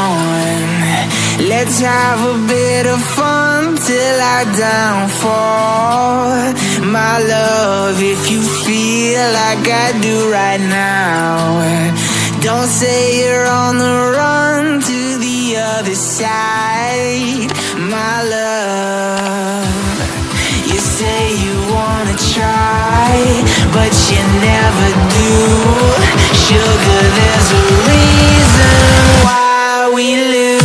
on. Let's have a bit of fun till I downfall. My love, if you feel like I do right now, don't say you're on the run to the other side. My love, you say you wanna try, but you never do. Sugar, there's a reason why we lose.